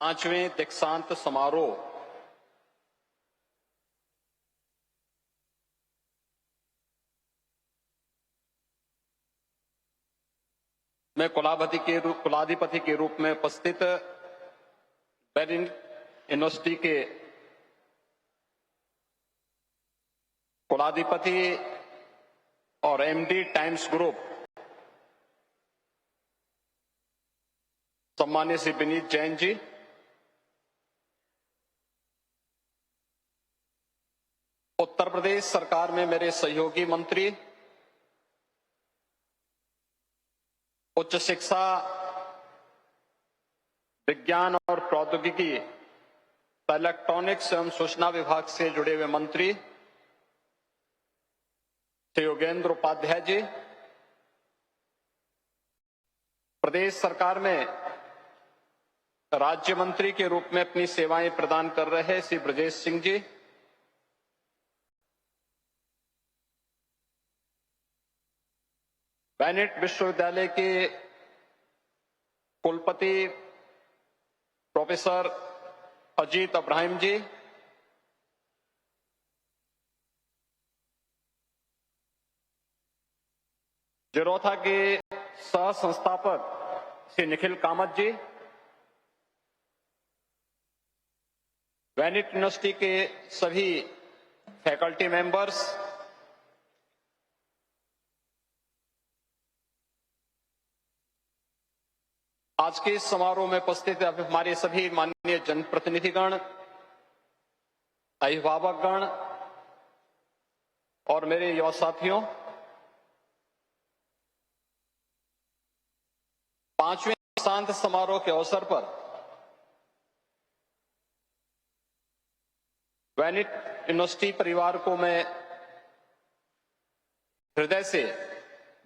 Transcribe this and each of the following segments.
पांचवें दीक्षांत समारोह में कुलाधिपति के रूप में उपस्थित बेरिन यूनिवर्सिटी के कुलाधिपति और एमडी टाइम्स ग्रुप सम्मान्य श्री विनीत जैन जी, उत्तर प्रदेश सरकार में मेरे सहयोगी मंत्री, उच्च शिक्षा, विज्ञान और प्रौद्योगिकी, इलेक्ट्रॉनिक्स एवं सूचना विभाग से जुड़े हुए मंत्री श्री योगेंद्र उपाध्याय जी, प्रदेश सरकार में राज्य मंत्री के रूप में अपनी सेवाएं प्रदान कर रहे श्री ब्रजेश सिंह जी, बेनेट विश्वविद्यालय के कुलपति प्रोफेसर अजीत इब्राहिम जी, जिरोथा के सह संस्थापक श्री निखिल कामत जी, बेनेट यूनिवर्सिटी के सभी फैकल्टी मेंबर्स, आज के इस समारोह में उपस्थित हमारे सभी माननीय जनप्रतिनिधिगण, अभिभावकगण और मेरे युवा साथियों, पांचवें दीक्षांत समारोह के अवसर पर बेनेट यूनिवर्सिटी परिवार को मैं हृदय से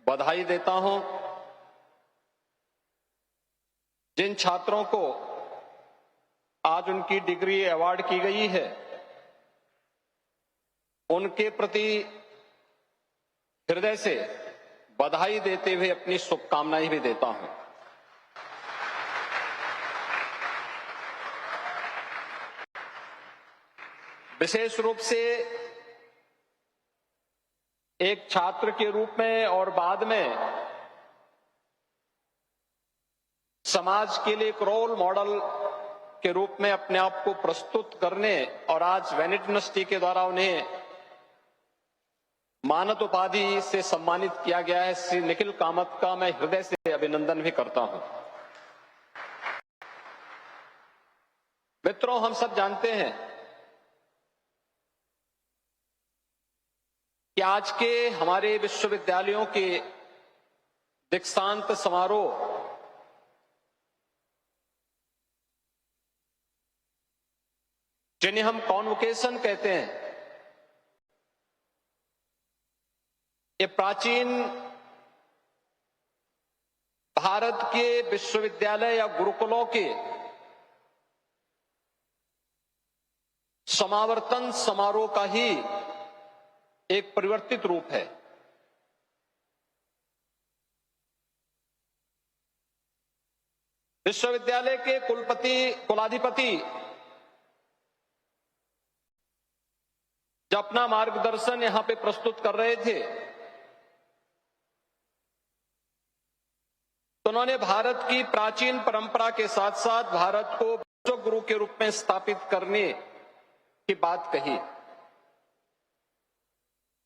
बधाई देता हूं। जिन छात्रों को आज उनकी डिग्री अवार्ड की गई है, उनके प्रति हृदय से बधाई देते हुए अपनी शुभकामनाएं भी देता हूं। विशेष रूप से एक छात्र के रूप में और बाद में समाज के लिए एक रोल मॉडल के रूप में अपने आप को प्रस्तुत करने और आज बेनेट यूनिवर्सिटी के द्वारा उन्हें मानद उपाधि से सम्मानित किया गया है, श्री निखिल कामत का मैं हृदय से अभिनंदन भी करता हूं। मित्रों, हम सब जानते हैं कि आज के हमारे विश्वविद्यालयों के दीक्षांत समारोह जिन्हें हम कॉन्वोकेशन कहते हैं, ये प्राचीन भारत के विश्वविद्यालय या गुरुकुलों के समावर्तन समारोह का ही एक परिवर्तित रूप है। विश्वविद्यालय के कुलाधिपति जब अपना मार्गदर्शन यहां पे प्रस्तुत कर रहे थे तो उन्होंने भारत की प्राचीन परंपरा के साथ साथ भारत को विश्व गुरु के रूप में स्थापित करने की बात कही।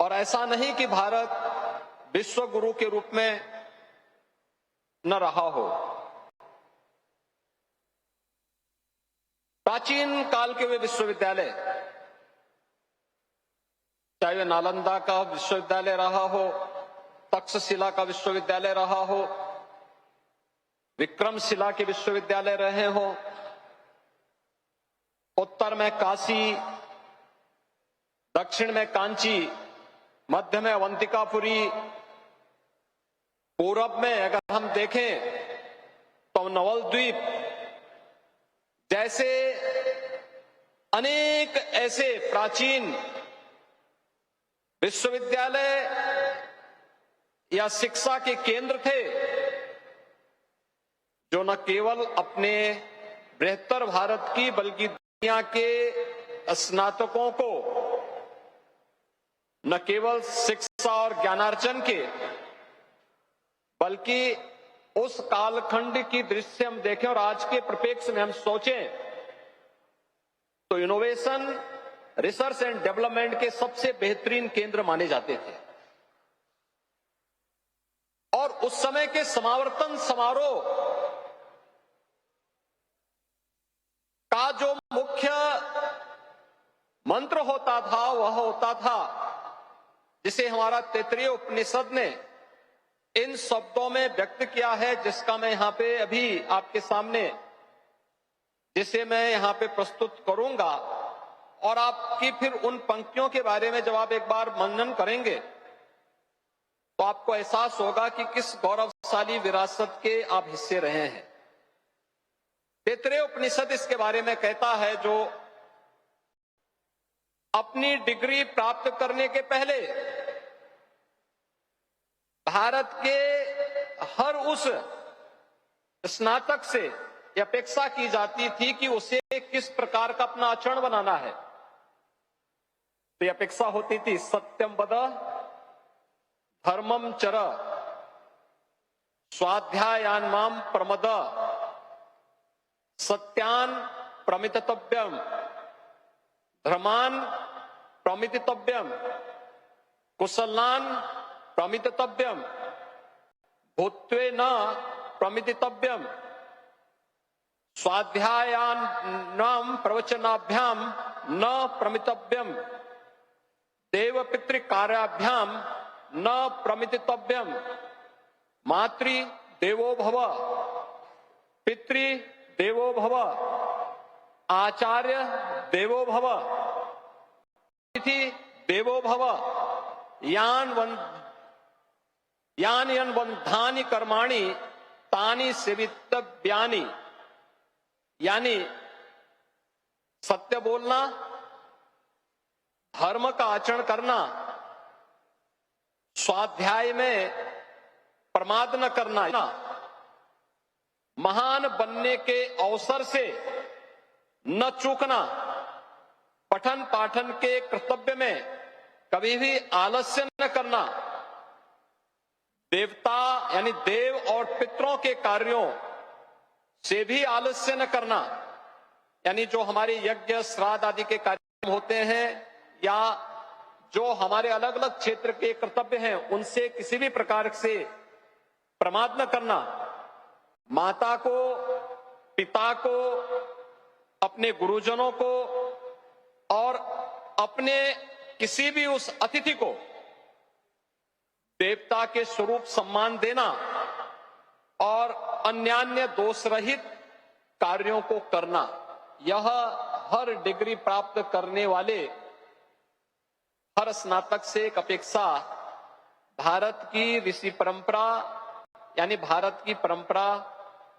और ऐसा नहीं कि भारत विश्व गुरु के रूप में न रहा हो। प्राचीन काल के वे विश्वविद्यालय, चाहे वे नालंदा का विश्वविद्यालय रहा हो, तक्षशिला का विश्वविद्यालय रहा हो, विक्रमशिला के विश्वविद्यालय रहे हो, उत्तर में काशी, दक्षिण में कांची, मध्य में अवंतिकापुरी, पूरब में अगर हम देखें तो नवलद्वीप जैसे अनेक ऐसे प्राचीन विश्वविद्यालय या शिक्षा के केंद्र थे जो न केवल अपने बृहत्तर भारत की बल्कि दुनिया के स्नातकों को न केवल शिक्षा और ज्ञानार्जन के बल्कि उस कालखंड की दृश्य हम देखें और आज के परिप्रेक्ष्य में हम सोचें तो इनोवेशन, रिसर्च एंड डेवलपमेंट के सबसे बेहतरीन केंद्र माने जाते थे। और उस समय के समावर्तन समारोह का जो मुख्य मंत्र होता था वह होता था जिसे हमारा तैत्तिरीय उपनिषद ने इन शब्दों में व्यक्त किया है, जिसका मैं यहां पे अभी आपके सामने जिसे मैं यहां पे प्रस्तुत करूंगा और आपकी फिर उन पंक्तियों के बारे में जब आप एक बार मनन करेंगे तो आपको एहसास होगा कि किस गौरवशाली विरासत के आप हिस्से रहे हैं। तैत्तिरीय उपनिषद इसके बारे में कहता है, जो अपनी डिग्री प्राप्त करने के पहले भारत के हर उस स्नातक से यह अपेक्षा की जाती थी कि उसे किस प्रकार का अपना आचरण बनाना है। तो यह अपेक्षा होती थी सत्यम वद, धर्मम चर, स्वाध्यायान माम प्रमद, सत्यान प्रमितव्यम, धर्मान प्रमितव्यम, कुशलान प्रमितव्यम, भूत्वे न प्रमितव्यम, स्वाध्यायान प्रवचनाभ्याम न प्रमितव्यम, देव पितृ कार्याभ्याम न प्रमितव्यम, मातृ देवो भव, पितृ देवो भव, आचार्य देवो भव, अतिथि देवो भव, यान यन बंधानि कर्माणि तानि सेवितव्यानि। यानी सत्य बोलना, धर्म का आचरण करना, स्वाध्याय में प्रमाद न करना, महान बनने के अवसर से न चूकना, पठन पाठन के कर्तव्य में कभी भी आलस्य न करना, देवता यानी देव और पितरों के कार्यों से भी आलस्य न करना, यानी जो हमारे यज्ञ श्राद्ध आदि के कार्यक्रम होते हैं या जो हमारे अलग अलग क्षेत्र के कर्तव्य हैं उनसे किसी भी प्रकार से प्रमाद न करना, माता को, पिता को, अपने गुरुजनों को और अपने किसी भी उस अतिथि को देवता के स्वरूप सम्मान देना और अन्यान्य दोष रहित कार्यों को करना, यह हर डिग्री प्राप्त करने वाले हर स्नातक से एक अपेक्षा भारत की ऋषि परंपरा यानी भारत की परंपरा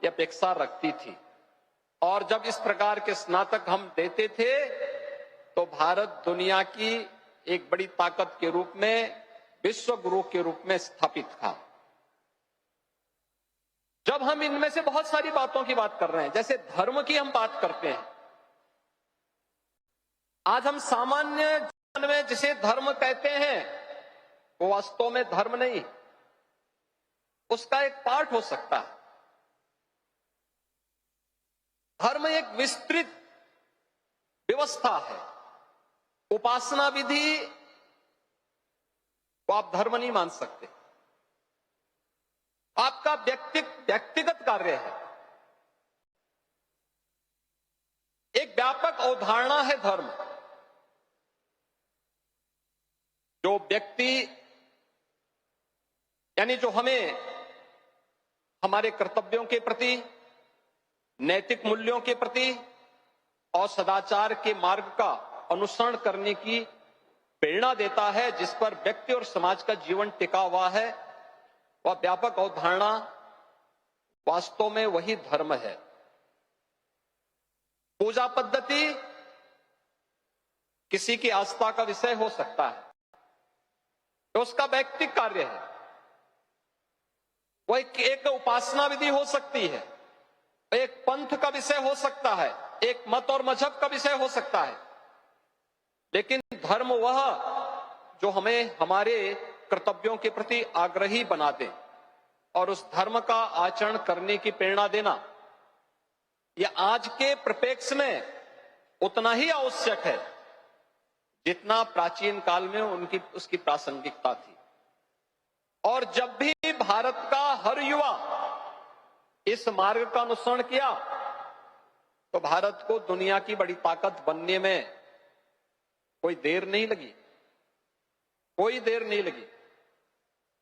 यह अपेक्षा रखती थी। और जब इस प्रकार के स्नातक हम देते थे तो भारत दुनिया की एक बड़ी ताकत के रूप में, विश्व गुरु के रूप में स्थापित था। जब हम इनमें से बहुत सारी बातों की बात कर रहे हैं, जैसे धर्म की हम बात करते हैं, आज हम सामान्य जीवन में जिसे धर्म कहते हैं वो वास्तव में धर्म नहीं, उसका एक पार्ट हो सकता है। धर्म एक विस्तृत व्यवस्था है। उपासना विधि को आप धर्म नहीं मान सकते, आपका व्यक्तिगत कार्य है। एक व्यापक अवधारणा है धर्म, जो व्यक्ति यानी जो हमें हमारे कर्तव्यों के प्रति, नैतिक मूल्यों के प्रति और सदाचार के मार्ग का अनुसरण करने की प्रेरणा देता है, जिस पर व्यक्ति और समाज का जीवन टिका हुआ है, वह व्यापक अवधारणा वास्तव में वही धर्म है। पूजा पद्धति किसी की आस्था का विषय हो सकता है, तो उसका व्यक्तिगत कार्य है। वह एक उपासना विधि हो सकती है, एक पंथ का विषय हो सकता है, एक मत और मजहब का विषय हो सकता है, लेकिन धर्म वह जो हमें हमारे कर्तव्यों के प्रति आग्रही बना दे और उस धर्म का आचरण करने की प्रेरणा देना, यह आज के परिप्रेक्ष्य में उतना ही आवश्यक है जितना प्राचीन काल में उसकी प्रासंगिकता थी। और जब भी भारत का हर युवा इस मार्ग का अनुसरण किया तो भारत को दुनिया की बड़ी ताकत बनने में कोई देर नहीं लगी, कोई देर नहीं लगी।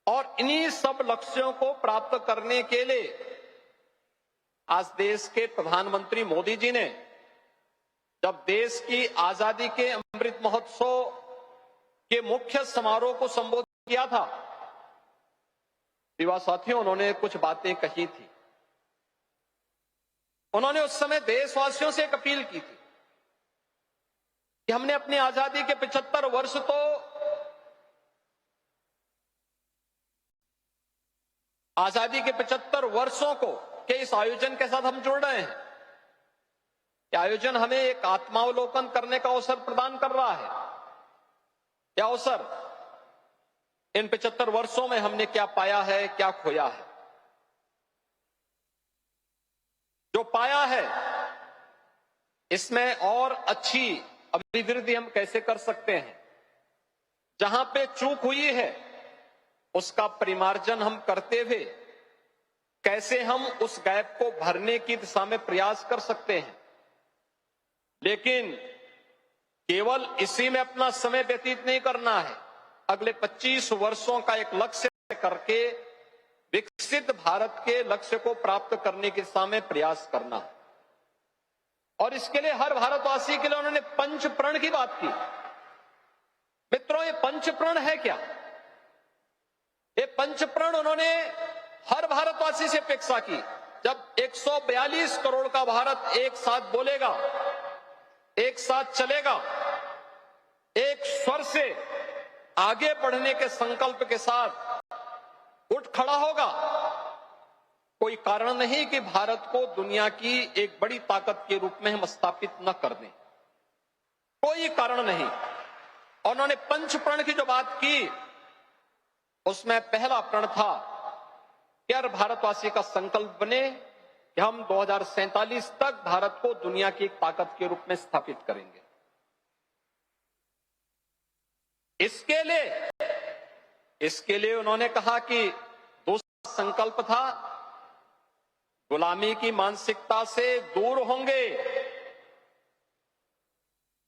और इन्हीं सब लक्ष्यों को प्राप्त करने के लिए आज देश के प्रधानमंत्री मोदी जी ने जब देश की आजादी के अमृत महोत्सव के मुख्य समारोह को संबोधित किया था, युवा साथियों, उन्होंने कुछ बातें कही थी। उन्होंने उस समय देशवासियों से एक अपील की थी कि हमने अपनी आजादी के 75 वर्ष तो आजादी के 75 वर्षों को के इस आयोजन के साथ हम जुड़ रहे हैं। यह आयोजन हमें एक आत्मावलोकन करने का अवसर प्रदान कर रहा है। यह अवसर इन 75 वर्षों में हमने क्या पाया है, क्या खोया है। जो पाया है इसमें और अच्छी अभिवृद्धि हम कैसे कर सकते हैं, जहां पे चूक हुई है उसका परिमार्जन हम करते हुए कैसे हम उस गैप को भरने की दिशा में प्रयास कर सकते हैं। लेकिन केवल इसी में अपना समय व्यतीत नहीं करना है, अगले 25 वर्षों का एक लक्ष्य करके विकसित भारत के लक्ष्य को प्राप्त करने की दिशा में प्रयास करना। और इसके लिए हर भारतवासी के लिए उन्होंने पंच प्रण की बात की। मित्रों, ये पंच प्रण है क्या? ये पंच प्रण उन्होंने हर भारतवासी से अपेक्षा की। जब 142 करोड़ का भारत एक साथ बोलेगा, एक साथ चलेगा, एक स्वर से आगे बढ़ने के संकल्प के साथ उठ खड़ा होगा, कोई कारण नहीं कि भारत को दुनिया की एक बड़ी ताकत के रूप में हम स्थापित न कर दें, कोई कारण नहीं। और उन्होंने पंच प्रण की जो बात की उसमें पहला प्रण था कि हर भारतवासी का संकल्प बने कि हम 2047 तक भारत को दुनिया की एक ताकत के रूप में स्थापित करेंगे। इसके लिए उन्होंने कहा कि दूसरा संकल्प था गुलामी की मानसिकता से दूर होंगे,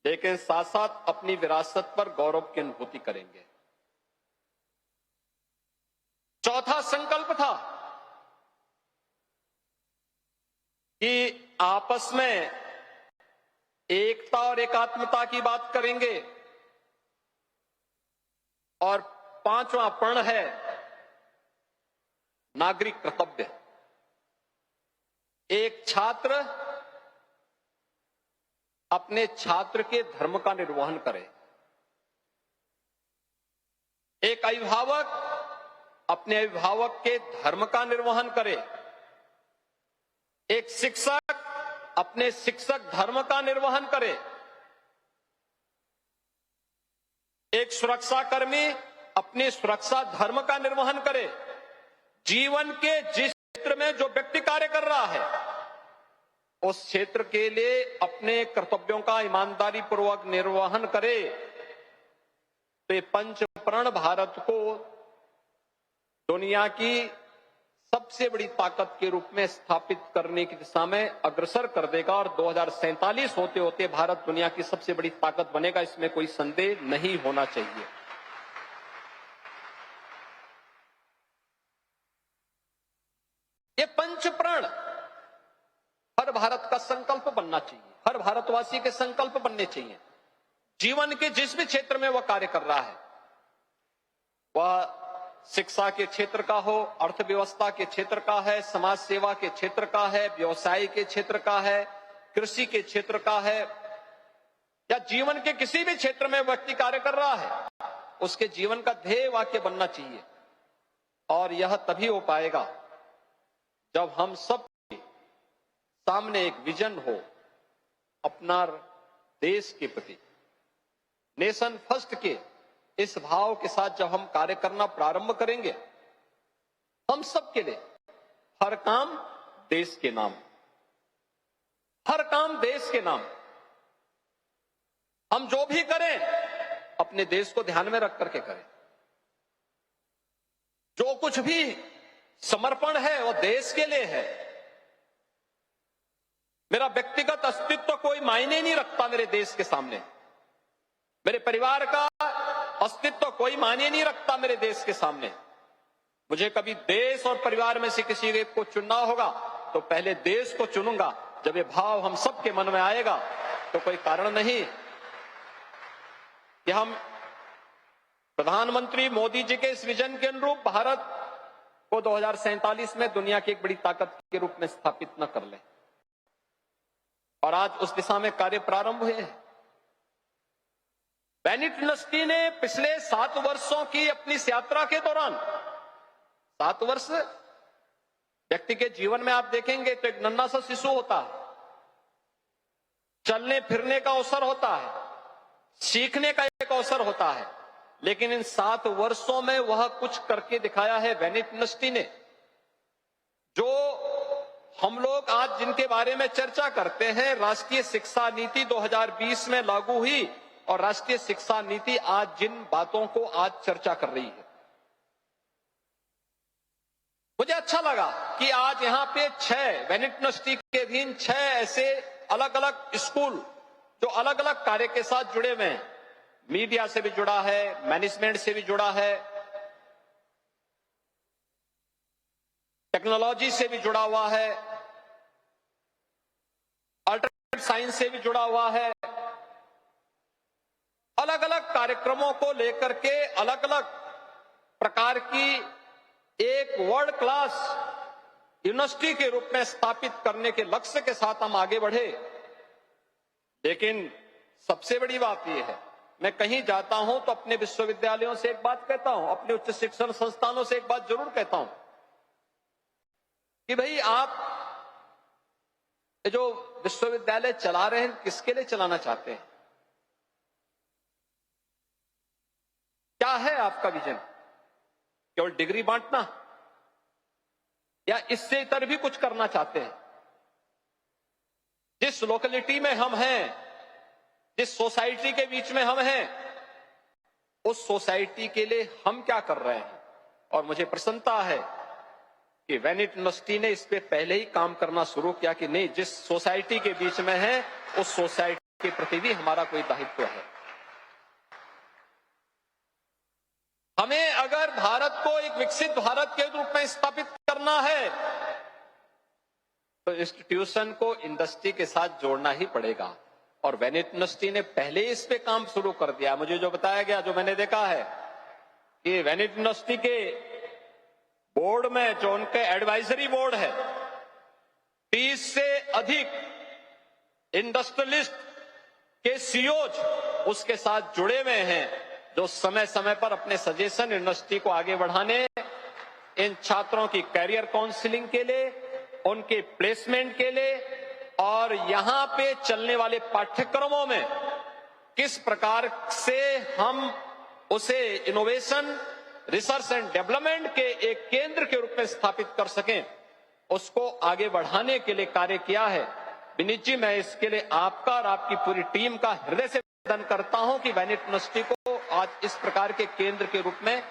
लेकिन साथ साथ अपनी विरासत पर गौरव की अनुभूति करेंगे। चौथा संकल्प था कि आपस में एकता और एकात्मता की बात करेंगे। और पांचवा प्रण है नागरिक कर्तव्य। एक छात्र अपने छात्र के धर्म का निर्वहन करे, एक अभिभावक अपने अभिभावक के धर्म का निर्वहन करे, एक शिक्षक अपने शिक्षक धर्म का निर्वहन करे, एक सुरक्षाकर्मी अपने सुरक्षा धर्म का निर्वहन करे। जीवन के जिस क्षेत्र में जो व्यक्ति कार्य कर रहा है उस क्षेत्र के लिए अपने कर्तव्यों का ईमानदारी पूर्वक निर्वहन करे। तो ये पंच प्रण भारत को दुनिया की सबसे बड़ी ताकत के रूप में स्थापित करने की दिशा में अग्रसर कर देगा और 2047 होते होते भारत दुनिया की सबसे बड़ी ताकत बनेगा, इसमें कोई संदेह नहीं होना चाहिए। ये पंच प्रण हर भारत का संकल्प बनना चाहिए, हर भारतवासी के संकल्प बनने चाहिए। जीवन के जिस भी क्षेत्र में वह कार्य कर रहा है, वह शिक्षा के क्षेत्र का हो, अर्थव्यवस्था के क्षेत्र का है, समाज सेवा के क्षेत्र का है, व्यवसाय के क्षेत्र का है, कृषि के क्षेत्र का है, या जीवन के किसी भी क्षेत्र में व्यक्ति कार्य कर रहा है, उसके जीवन का ध्येय वाक्य बनना चाहिए। और यह तभी हो पाएगा जब हम सब सामने एक विजन हो अपना देश के प्रति, नेशन फर्स्ट के इस भाव के साथ जब हम कार्य करना प्रारंभ करेंगे, हम सब के लिए हर काम देश के नाम, हर काम देश के नाम, हम जो भी करें अपने देश को ध्यान में रख करके करें। जो कुछ भी समर्पण है वो देश के लिए है। मेरा व्यक्तिगत अस्तित्व कोई मायने नहीं रखता मेरे देश के सामने, मेरे परिवार का अस्तित्व कोई मायने नहीं रखता मेरे देश के सामने। मुझे कभी देश और परिवार में से किसी एक को चुनना होगा तो पहले देश को चुनूंगा। जब ये भाव हम सबके मन में आएगा तो कोई कारण नहीं कि हम प्रधानमंत्री मोदी जी के इस विजन के अनुरूप भारत को 2047 में दुनिया की एक बड़ी ताकत के रूप में स्थापित न कर लें। और आज उस दिशा में कार्य प्रारंभ हुए हैं। बेनेट यूनिवर्सिटी ने पिछले 7 वर्षों की अपनी इस यात्रा के दौरान, 7 वर्ष व्यक्ति के जीवन में आप देखेंगे तो एक नन्हा सा शिशु होता है, चलने फिरने का अवसर होता है, सीखने का एक अवसर होता है, लेकिन इन 7 वर्षों में वह कुछ करके दिखाया है बेनेट यूनिवर्सिटी ने, जो हम लोग आज जिनके बारे में चर्चा करते हैं। राष्ट्रीय शिक्षा नीति 2020 में लागू हुई और राष्ट्रीय शिक्षा नीति आज जिन बातों को आज चर्चा कर रही है, मुझे अच्छा लगा कि आज यहां पे 6 बेनेट यूनिवर्सिटी के अधीन 6 ऐसे अलग अलग स्कूल जो अलग अलग कार्य के साथ जुड़े हुए हैं। मीडिया से भी जुड़ा है, मैनेजमेंट से भी जुड़ा है, टेक्नोलॉजी से भी जुड़ा हुआ है, अल्टरनेटिव साइंस से भी जुड़ा हुआ है। अलग अलग कार्यक्रमों को लेकर के अलग अलग प्रकार की एक वर्ल्ड क्लास यूनिवर्सिटी के रूप में स्थापित करने के लक्ष्य के साथ हम आगे बढ़े। लेकिन सबसे बड़ी बात यह है, मैं कहीं जाता हूं तो अपने विश्वविद्यालयों से एक बात कहता हूं, अपने उच्च शिक्षण संस्थानों से एक बात जरूर कहता हूं कि भाई आप ये जो विश्वविद्यालय चला रहे हैं किसके लिए चलाना चाहते हैं? क्या है आपका विजन? केवल डिग्री बांटना या इससे इतर भी कुछ करना चाहते हैं? जिस लोकेलिटी में हम हैं, जिस सोसाइटी के बीच में हम हैं, उस सोसाइटी के लिए हम क्या कर रहे हैं? और मुझे प्रसन्नता है कि बेनेट यूनिवर्सिटी ने इस पे पहले ही काम करना शुरू किया कि नहीं, जिस सोसाइटी के बीच में है उस सोसाइटी के प्रति भी हमारा कोई दायित्व है। हमें अगर भारत को एक विकसित भारत के रूप में स्थापित करना है तो इंस्टीट्यूशन को इंडस्ट्री के साथ जोड़ना ही पड़ेगा। और बेनेट यूनिवर्सिटी ने पहले इस पे काम शुरू कर दिया। मुझे जो बताया गया, जो मैंने देखा है कि बेनेट यूनिवर्सिटी के बोर्ड में, जो उनके एडवाइजरी बोर्ड है, 30 से अधिक इंडस्ट्रियलिस्ट के सीईओज उसके साथ जुड़े हुए हैं, जो समय समय पर अपने सजेशन यूनिवर्सिटी को आगे बढ़ाने, इन छात्रों की कैरियर काउंसलिंग के लिए, उनके प्लेसमेंट के लिए और यहां पे चलने वाले पाठ्यक्रमों में किस प्रकार से हम उसे इनोवेशन, रिसर्च एंड डेवलपमेंट के एक केंद्र के रूप में स्थापित कर सकें, उसको आगे बढ़ाने के लिए कार्य किया है। विनीत जी, मैं इसके लिए आपका और आपकी पूरी टीम का हृदय से धन्यवाद करता हूं कि बेनेट यूनिवर्सिटी को आज इस प्रकार के केंद्र के रूप में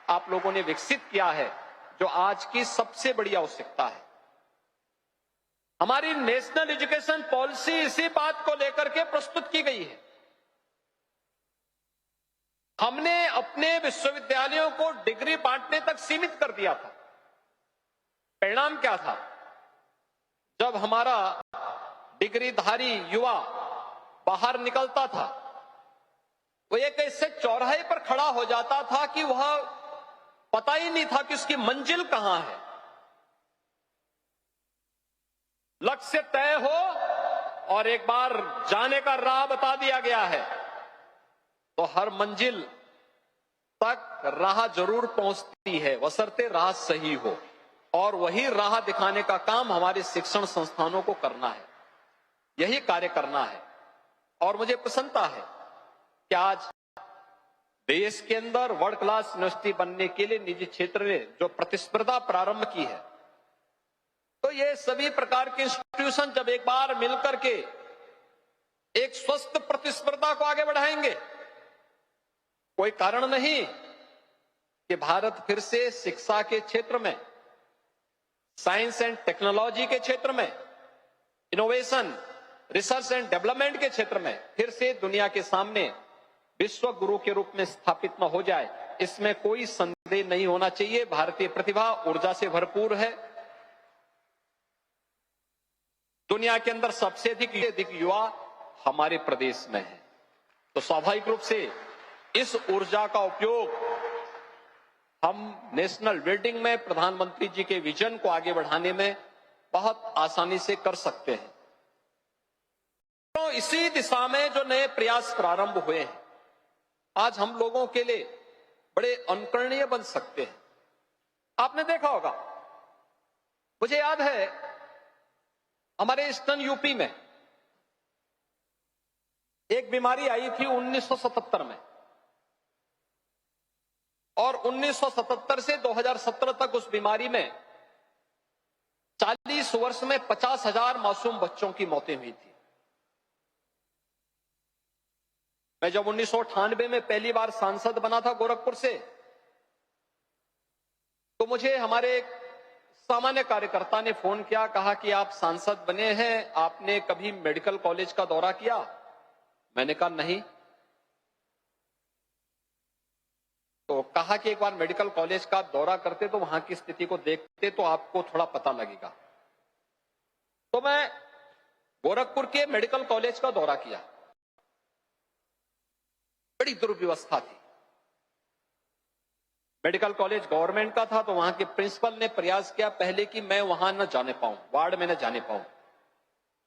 आप लोगों ने विकसित किया है, जो आज की सबसे बड़ी आवश्यकता है। हमारी नेशनल एजुकेशन पॉलिसी इसी बात को लेकर के प्रस्तुत की गई है। हमने अपने विश्वविद्यालयों को डिग्री बांटने तक सीमित कर दिया था। परिणाम क्या था? जब हमारा डिग्रीधारी युवा बाहर निकलता था, वो एक ऐसे चौराहे पर खड़ा हो जाता था कि वह पता ही नहीं था कि उसकी मंजिल कहां है। लक्ष्य तय हो और एक बार जाने का राह बता दिया गया है तो हर मंजिल तक राह जरूर पहुंचती है, बशर्ते राह सही हो। और वही राह दिखाने का काम हमारे शिक्षण संस्थानों को करना है, यही कार्य करना है। और मुझे प्रसन्नता है कि आज देश के अंदर वर्ल्ड क्लास यूनिवर्सिटी बनने के लिए निजी क्षेत्र ने जो प्रतिस्पर्धा प्रारंभ की है, तो ये सभी प्रकार के इंस्टीट्यूशन जब एक बार मिलकर के एक स्वस्थ प्रतिस्पर्धा को आगे बढ़ाएंगे, कोई कारण नहीं कि भारत फिर से शिक्षा के क्षेत्र में, साइंस एंड टेक्नोलॉजी के क्षेत्र में, इनोवेशन, रिसर्च एंड डेवलपमेंट के क्षेत्र में फिर से दुनिया के सामने विश्व गुरु के रूप में स्थापित न हो जाए, इसमें कोई संदेह नहीं होना चाहिए। भारतीय प्रतिभा ऊर्जा से भरपूर है। दुनिया के अंदर सबसे अधिक युवा हमारे प्रदेश में है, तो स्वाभाविक रूप से इस ऊर्जा का उपयोग हम नेशनल बिल्डिंग में प्रधानमंत्री जी के विजन को आगे बढ़ाने में बहुत आसानी से कर सकते हैं। तो इसी दिशा में जो नए प्रयास प्रारंभ हुए हैं, आज हम लोगों के लिए बड़े अनुकरणीय बन सकते हैं। आपने देखा होगा, मुझे याद है हमारे ईस्टर्न यूपी में एक बीमारी आई थी 1977 में, और 1977 से 2017 तक उस बीमारी में 40 वर्ष में 50,000 मासूम बच्चों की मौतें हुई थी। मैं जब 1998 में पहली बार सांसद बना था गोरखपुर से, तो मुझे हमारे एक सामान्य कार्यकर्ता ने फोन किया, कहा कि आप सांसद बने हैं, आपने कभी मेडिकल कॉलेज का दौरा किया? मैंने कहा नहीं। तो कहा कि एक बार मेडिकल कॉलेज का दौरा करते तो वहां की स्थिति को देखते तो आपको थोड़ा पता लगेगा। तो मैं गोरखपुर के मेडिकल कॉलेज का दौरा किया। बड़ी दुर्व्यवस्था थी। मेडिकल कॉलेज गवर्नमेंट का था, तो वहां के प्रिंसिपल ने प्रयास किया पहले कि मैं वहां न जाने पाऊं, वार्ड में न जाने पाऊं।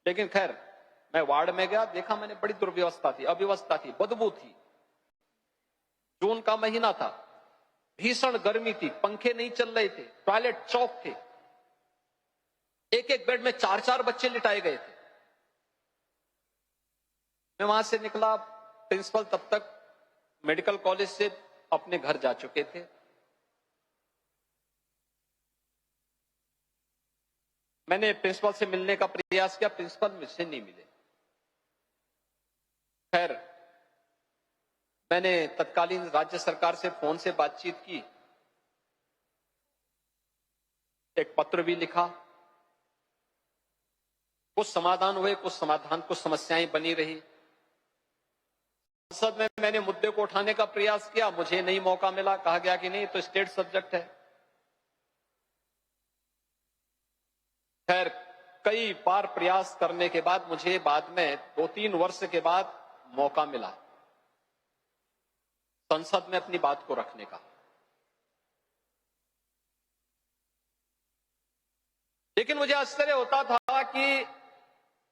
लेकिन खैर मैं वार्ड में गया, देखा मैंने, बड़ी दुर्व्यवस्था थी, अव्यवस्था थी, बदबू थी। जून का महीना था, भीषण गर्मी थी, पंखे नहीं चल रहे थे, टॉयलेट चौक थे, एक एक बेड में 4-4 बच्चे लिटाए गए थे। मैं वहां से निकला, प्रिंसिपल तब तक मेडिकल कॉलेज से अपने घर जा चुके थे। मैंने प्रिंसिपल से मिलने का प्रयास किया, प्रिंसिपल मुझसे नहीं मिले। खैर मैंने तत्कालीन राज्य सरकार से फोन से बातचीत की, एक पत्र भी लिखा, कुछ समाधान हुए, कुछ समस्याएं बनी रही। संसद में मैंने मुद्दे को उठाने का प्रयास किया, मुझे नहीं मौका मिला, कहा गया कि नहीं तो स्टेट सब्जेक्ट है। खैर कई बार प्रयास करने के बाद मुझे बाद में 2-3 वर्ष के बाद मौका मिला संसद में अपनी बात को रखने का। लेकिन मुझे आश्चर्य होता था कि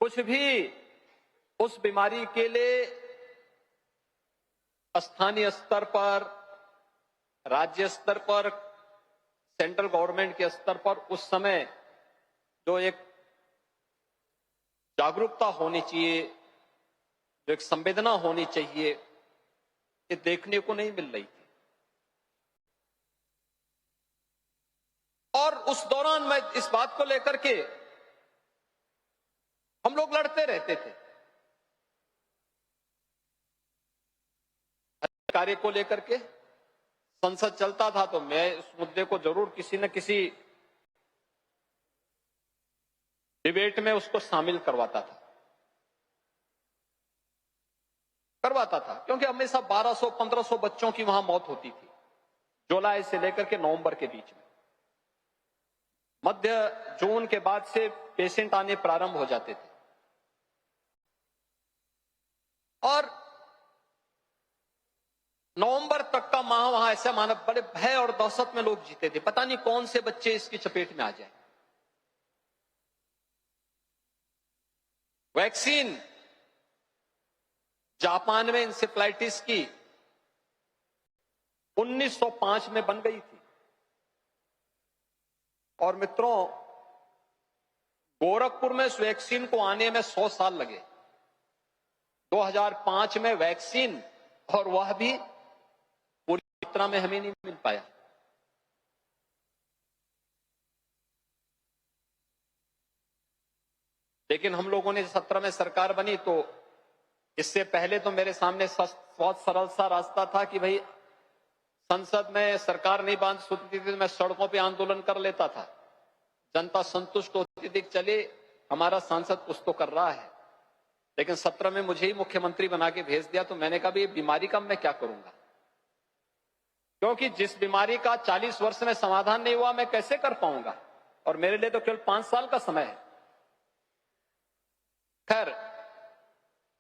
कुछ भी उस बीमारी के लिए स्थानीय स्तर पर, राज्य स्तर पर, सेंट्रल गवर्नमेंट के स्तर पर उस समय जो एक जागरूकता होनी चाहिए, जो एक संवेदना होनी चाहिए, ये देखने को नहीं मिल रही थी। और उस दौरान मैं इस बात को लेकर के हम लोग लड़ते रहते थे, कार्य को लेकर के संसद चलता था तो मैं इस मुद्दे को जरूर किसी न किसी डिबेट में उसको शामिल करवाता था, क्योंकि हमेशा 1200-1500 बच्चों की वहां मौत होती थी, जुलाई से लेकर के नवंबर के बीच में। मध्य जून के बाद से पेशेंट आने प्रारंभ हो जाते थे, और नवंबर तक का माह वहां ऐसा माना बड़े भय और दहशत में लोग जीते थे, पता नहीं कौन से बच्चे इसकी चपेट में आ जाए। वैक्सीन जापान में इंसेफ्लाइटिस की 1905 में बन गई थी। और मित्रों, गोरखपुर में इस वैक्सीन को आने में 100 साल लगे। 2005 में वैक्सीन, और वह भी पूरी मात्रा में हमें नहीं मिल पाया। लेकिन हम लोगों ने 17 में सरकार बनी, तो इससे पहले तो मेरे सामने बहुत सरल सा रास्ता था कि भाई संसद में सरकार नहीं बांध सकती थी, मैं सड़कों पे आंदोलन कर लेता था। जनता संतुष्ट होती थी, चले हमारा सांसद कुछ तो कर रहा है। लेकिन 17 में मुझे ही मुख्यमंत्री बना के भेज दिया, तो मैंने कहा ये बीमारी का मैं क्या करूंगा, क्योंकि जिस बीमारी का 40 वर्ष में समाधान नहीं हुआ, मैं कैसे कर पाऊंगा, और मेरे लिए तो केवल 5 साल का समय है। खैर,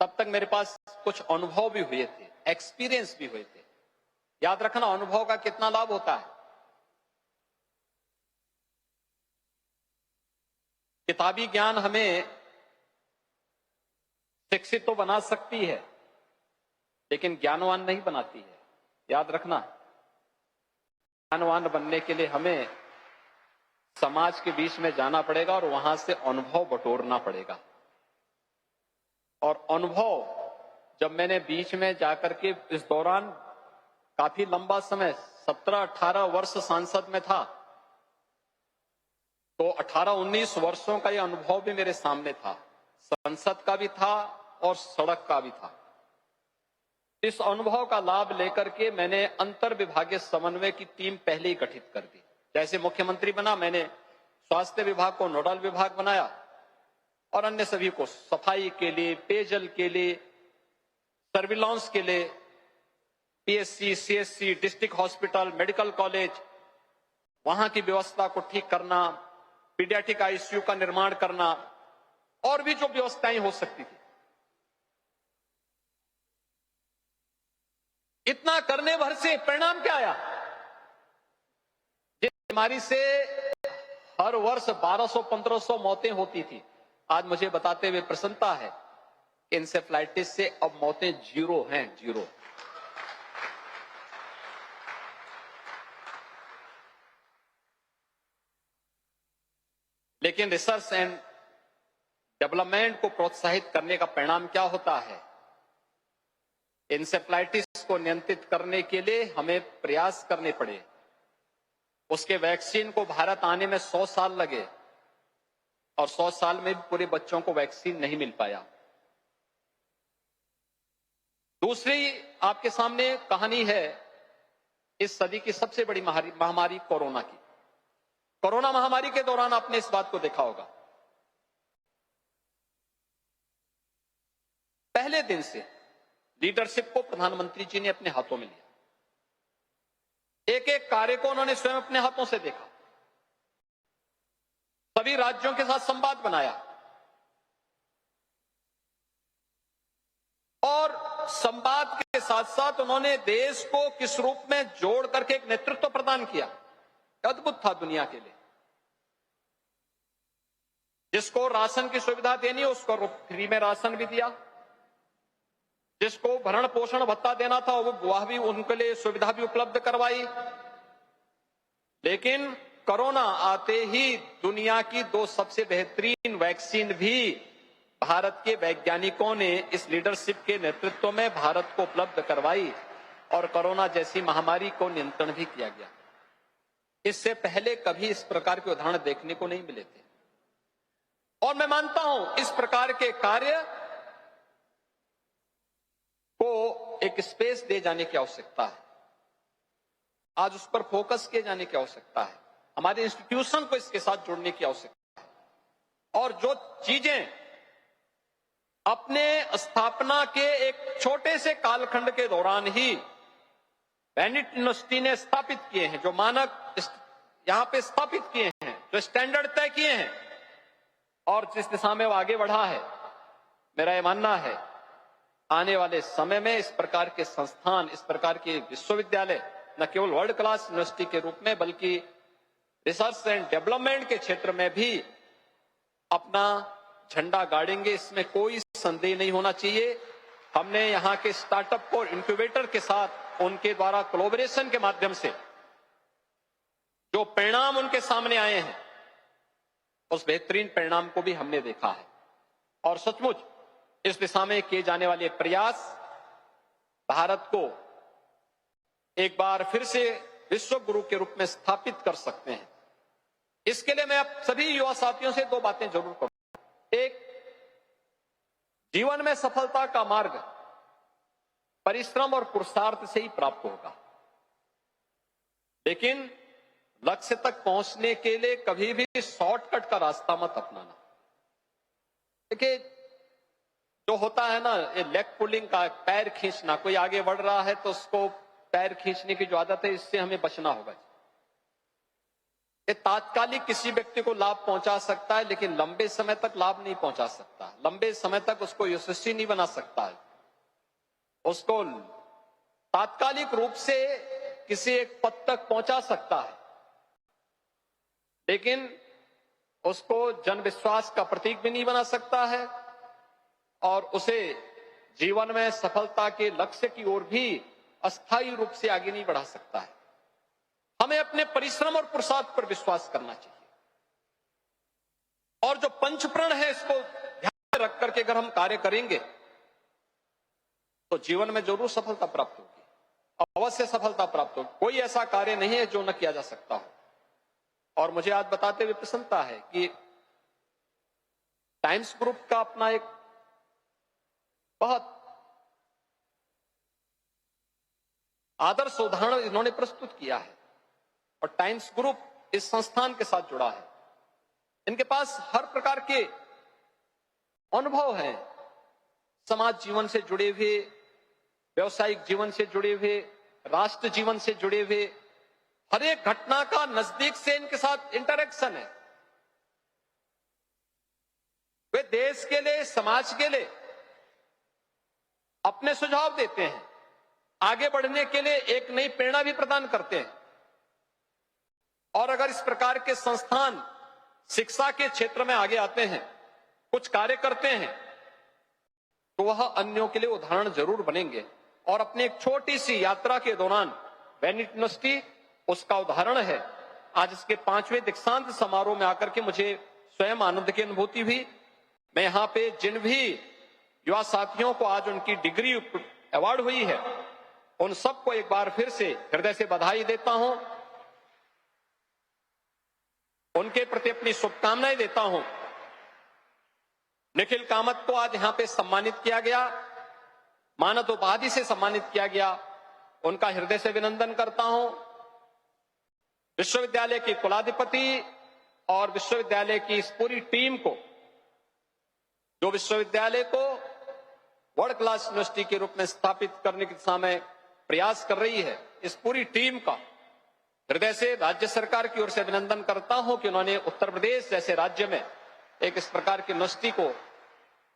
तब तक मेरे पास कुछ अनुभव भी हुए थे, एक्सपीरियंस भी हुए थे। याद रखना, अनुभव का कितना लाभ होता है। किताबी ज्ञान हमें शिक्षित तो बना सकती है, लेकिन ज्ञानवान नहीं बनाती है। याद रखना, ज्ञानवान बनने के लिए हमें समाज के बीच में जाना पड़ेगा और वहां से अनुभव बटोरना पड़ेगा। और अनुभव जब मैंने बीच में जाकर के इस दौरान काफी लंबा समय 17-18 वर्ष सांसद में था, तो 18-19 वर्षों का यह अनुभव भी मेरे सामने था। संसद का भी था और सड़क का भी था। इस अनुभव का लाभ लेकर के मैंने अंतर विभागीय समन्वय की टीम पहले ही गठित कर दी। जैसे मुख्यमंत्री बना, मैंने स्वास्थ्य विभाग को नोडल विभाग बनाया और अन्य सभी को सफाई के लिए, पेयजल के लिए, सर्विलांस के लिए, PSC, CSC, district hospital, medical college, वहां की व्यवस्था को ठीक करना, पीडियाट्रिक आईसीयू का निर्माण करना, और भी जो व्यवस्थाएं हो सकती थी। इतना करने भर से परिणाम क्या आया? जिस बीमारी से हर वर्ष 1200-1500 मौतें होती थी, आज मुझे बताते हुए प्रसन्नता है कि इंसेफ्लाइटिस से अब मौतें 0 हैं, 0। लेकिन रिसर्च एंड डेवलपमेंट को प्रोत्साहित करने का परिणाम क्या होता है? इंसेफ्लाइटिस को नियंत्रित करने के लिए हमें प्रयास करने पड़े। उसके वैक्सीन को भारत आने में 100 साल लगे, और 100 साल में भी पूरे बच्चों को वैक्सीन नहीं मिल पाया। दूसरी आपके सामने कहानी है इस सदी की सबसे बड़ी महामारी कोरोना की। कोरोना महामारी के दौरान आपने इस बात को देखा होगा, पहले दिन से लीडरशिप को प्रधानमंत्री जी ने अपने हाथों में लिया। एक एक कार्य को उन्होंने स्वयं अपने हाथों से देखा, सभी राज्यों के साथ संवाद बनाया, और संवाद के साथ साथ उन्होंने देश को किस रूप में जोड़ करके एक नेतृत्व प्रदान किया, अद्भुत था दुनिया के लिए। जिसको राशन की सुविधा देनी है उसको फ्री में राशन भी दिया, जिसको भरण पोषण भत्ता देना था वह भी उनके लिए सुविधा भी उपलब्ध करवाई। लेकिन कोरोना आते ही दुनिया की 2 सबसे बेहतरीन वैक्सीन भी भारत के वैज्ञानिकों ने इस लीडरशिप के नेतृत्व में भारत को उपलब्ध करवाई, और कोरोना जैसी महामारी को नियंत्रण भी किया गया। इससे पहले कभी इस प्रकार के उदाहरण देखने को नहीं मिले थे। और मैं मानता हूं इस प्रकार के कार्य को एक स्पेस दे जाने की आवश्यकता है, आज उस पर फोकस किए जाने की आवश्यकता है, हमारे इंस्टीट्यूशन को इसके साथ जोड़ने की आवश्यकता है। और जो चीजें अपने स्थापना के एक छोटे से कालखंड के दौरान ही बेनेट यूनिवर्सिटी ने स्थापित किए हैं, जो मानक यहां पे स्थापित किए हैं, जो स्टैंडर्ड तय किए हैं, और जिस दिशा में वो आगे बढ़ा है, मेरा यह मानना है आने वाले समय में इस प्रकार के संस्थान, इस प्रकार के विश्वविद्यालय न केवल वर्ल्ड क्लास यूनिवर्सिटी के रूप में बल्कि रिसर्च एंड डेवलपमेंट के क्षेत्र में भी अपना झंडा गाड़ेंगे, इसमें कोई संदेह नहीं होना चाहिए। हमने यहाँ के स्टार्टअप को इंक्यूबेटर के साथ उनके द्वारा कोलैबोरेशन के माध्यम से जो परिणाम उनके सामने आए हैं, उस बेहतरीन परिणाम को भी हमने देखा है। और सचमुच इस दिशा में किए जाने वाले प्रयास भारत को एक बार फिर से विश्व गुरु के रूप में स्थापित कर सकते हैं। इसके लिए मैं अब सभी युवा साथियों से दो बातें जरूर करूंगा। एक, जीवन में सफलता का मार्ग परिश्रम और पुरुषार्थ से ही प्राप्त होगा, लेकिन लक्ष्य तक पहुंचने के लिए कभी भी शॉर्टकट का रास्ता मत अपनाना। देखिए, जो होता है ना, ये लेग पुलिंग का, पैर खींचना, कोई आगे बढ़ रहा है तो उसको पैर खींचने की जो आदत है, इससे हमें बचना होगा। ये तात्कालिक किसी व्यक्ति को लाभ पहुंचा सकता है, लेकिन लंबे समय तक लाभ नहीं पहुंचा सकता, लंबे समय तक उसको यशस्वी नहीं बना सकता है। उसको तात्कालिक रूप से किसी एक पद तक पहुंचा सकता है, लेकिन उसको जन विश्वास का प्रतीक भी नहीं बना सकता है और उसे जीवन में सफलता के लक्ष्य की ओर भी अस्थायी रूप से आगे नहीं बढ़ा सकता है। हमें अपने परिश्रम और पुरुषार्थ पर विश्वास करना चाहिए और जो पंचप्रण है, इसको ध्यान में रख करके अगर हम कार्य करेंगे तो जीवन में जरूर सफलता प्राप्त होगी, अवश्य सफलता प्राप्त होगी। कोई ऐसा कार्य नहीं है जो न किया जा सकता हो। और मुझे आज बताते हुए प्रसन्नता है कि टाइम्स ग्रुप का अपना एक बहुत आदर्श उदाहरण इन्होंने प्रस्तुत किया है और टाइम्स ग्रुप इस संस्थान के साथ जुड़ा है। इनके पास हर प्रकार के अनुभव हैं, समाज जीवन से जुड़े हुए, व्यवसायिक जीवन से जुड़े हुए, राष्ट्र जीवन से जुड़े हुए, हर एक घटना का नजदीक से इनके साथ इंटरेक्शन है। वे देश के लिए, समाज के लिए अपने सुझाव देते हैं, आगे बढ़ने के लिए एक नई प्रेरणा भी प्रदान करते हैं। और अगर इस प्रकार के संस्थान शिक्षा के क्षेत्र में आगे आते हैं, कुछ कार्य करते हैं, तो वह अन्यों के लिए उदाहरण जरूर बनेंगे। और अपनी एक छोटी सी यात्रा के दौरान वेनिटी यूनिवर्सिटी उसका उदाहरण है। आज इसके 5वें दीक्षांत समारोह में आकर के मुझे स्वयं आनंद की अनुभूति हुई। मैं यहां पे जिन भी युवा साथियों को आज उनकी डिग्री अवार्ड हुई है, उन सबको एक बार फिर से हृदय से बधाई देता हूं, उनके प्रति अपनी शुभकामनाएं देता हूं। निखिल कामत को आज यहां पे सम्मानित किया गया, मानद उपाधि से सम्मानित किया गया, उनका हृदय से अभिनंदन करता हूं। विश्वविद्यालय के कुलाधिपति और विश्वविद्यालय की इस पूरी टीम को, जो विश्वविद्यालय को वर्ल्ड क्लास यूनिवर्सिटी के रूप में स्थापित करने की दिशा में प्रयास कर रही है, इस पूरी टीम का हृदय से राज्य सरकार की ओर से अभिनंदन करता हूं कि उन्होंने उत्तर प्रदेश जैसे राज्य में एक इस प्रकार की यूनिवर्सिटी को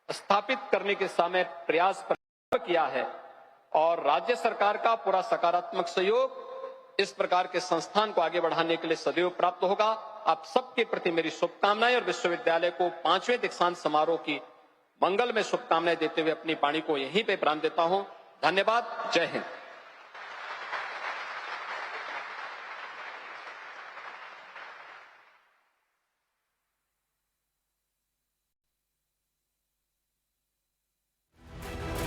स्थापित करने के दिशा में प्रयास किया है। और राज्य सरकार का पूरा सकारात्मक सहयोग इस प्रकार के संस्थान को आगे बढ़ाने के लिए सदैव प्राप्त होगा। आप सबके प्रति मेरी शुभकामनाएं और विश्वविद्यालय को 5वें दीक्षांत समारोह की मंगल में शुभकामनाएं देते हुए अपनी वाणी को यहीं पे विराम देता हूं। धन्यवाद। जय हिंद।